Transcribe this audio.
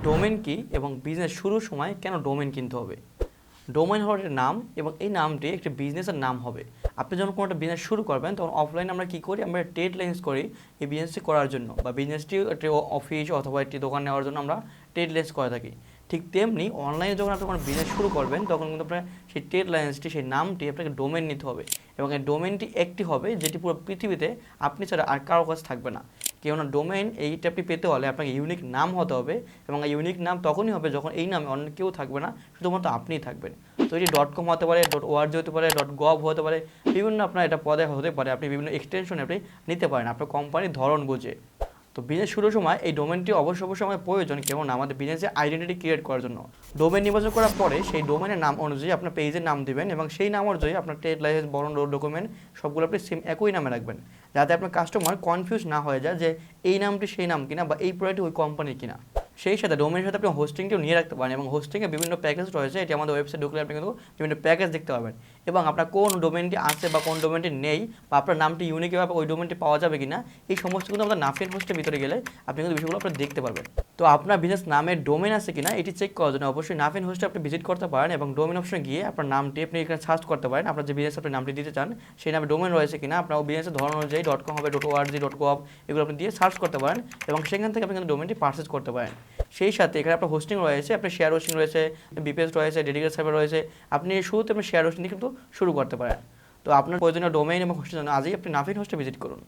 Domain কি এবং business শুরুর সময় কেন ডোমেন কিনতে হবে? ডোমেন হলো একটা নাম এবং এই নামটি একটি বিজনেসের নাম হবে। আপনি যখন কোনো একটা বিজনেস শুরু করবেন তখন অফলাইনে আমরা কী করি, আমরা ট্রেড লাইসেন্স করি এই বিজনেসটি করার জন্য, বা বিজনেসটি একটি অফিস অথবা একটি দোকান নেওয়ার জন্য আমরা ট্রেড লাইসেন্স করে থাকি। ঠিক তেমনি অনলাইনে যখন আপনি কোনো বিজনেস শুরু করবেন তখন কিন্তু আপনার সেই ট্রেড লাইসেন্সটি, সেই নামটি আপনাকে ডোমেন নিতে হবে, এবং এই ডোমেনটি একটি হবে যেটি পুরো পৃথিবীতে আপনি ছাড়া আর কারো কাছে থাকবে না। কেননা ডোমেইন এইটা আপনি পেতে হলে আপনাকে ইউনিক নাম হতে হবে, এবং এই ইউনিক নাম তখনই হবে যখন এই নামে অন্য কেউ থাকবে না, শুধুমাত্র আপনিই থাকবেন। তো এটি .com হতে পারে, .org হতে পারে, .gov হতে পারে, বিভিন্ন আপনার এটা পদে হতে পারে। আপনি বিভিন্ন এক্সটেনশন আপনি নিতে পারেন আপনার কোম্পানির ধরন বুঝে। তো বিজনেস শুরুর সময় এই ডোমেনটি অবশ্যই আমাদের প্রয়োজন, কেমন আমাদের বিজনেসের আইডেন্টিটি ক্রিয়েট করার জন্য। ডোমেন নির্বাচন করার পরে সেই ডোমেনের নাম অনুযায়ী আপনার পেজের নাম দিবেন, এবং সেই নাম অনুযায়ী আপনার ট্রেড লাইসেন্স, বরণ, ডকুমেন্ট সবগুলো আপনি সেম একই নামে রাখবেন, যাতে আপনার কাস্টমার কনফিউজ না হয়ে যায় যে এই নামটি সেই নাম কিনা বা এই প্রোডাক্টটি ওই কোম্পানির কিনা। সেই সাথে ডোমেনের সাথে আপনি হোস্টিংটিও নিয়ে রাখতে পারেন, এবং হোস্টিংয়ে বিভিন্ন প্যাকেজ রয়েছে। এটি আমাদের ওয়েবসাইট ঢুকলে আপনি কিন্তু বিভিন্ন প্যাকেজ দেখতে পাবেন, এবং আপনার কোন ডোমেনটি আছে বা কোন ডোমেনটি নেই, বা আপনার নামটি ইউনিকভাবে ওই ডোমেনটি পাওয়া যাবে কিনা, এই সমস্ত কিন্তু আমাদের নাফিন হোস্টের ভিতরে গেলে আপনি কিন্তু বিষয়গুলো আপনি দেখতে পারবেন। তো আপনার বিজনেস নামের ডোমেন আছে কিনা এটি চেক করার জন্য অবশ্যই নাফিন হোস্টে আপনি ভিজিট করতে পারেন, এবং ডোমেন অপশনে গিয়ে আপনার নামটি আপনি এখানে সার্চ করতে পারেন। আপনার যে বিজনেস আপনি নামটি দিতে চান সেই নামে ডোমেন রয়েছে কিনা, আপনার বিজনেসের ধরন অনুযায়ী .com হবে, .org, .gov এগুলো আপনি দিয়ে সার্চ করতে পারেন, এবং সেখান থেকে আপনি কিন্তু ডোমেনটি পারচেজ করতে পারেন। সেই সাথে এখানে আপনার হোস্টিং রয়েছে, আপনার শেয়ার হোস্টিং রয়েছে, বিপিএস রয়েছে, ডেডিকেটেড সার্ভার রয়েছে। আপনি শুরুতে আপনি শেয়ার হোস্টিং দিয়ে কিন্তু শুরু করতে পারেন। তো আপনার প্রয়োজনীয় ডোমেইন এবং হোস্টের জন্য আজই আপনি নাফিন হোস্টে ভিজিট করুন।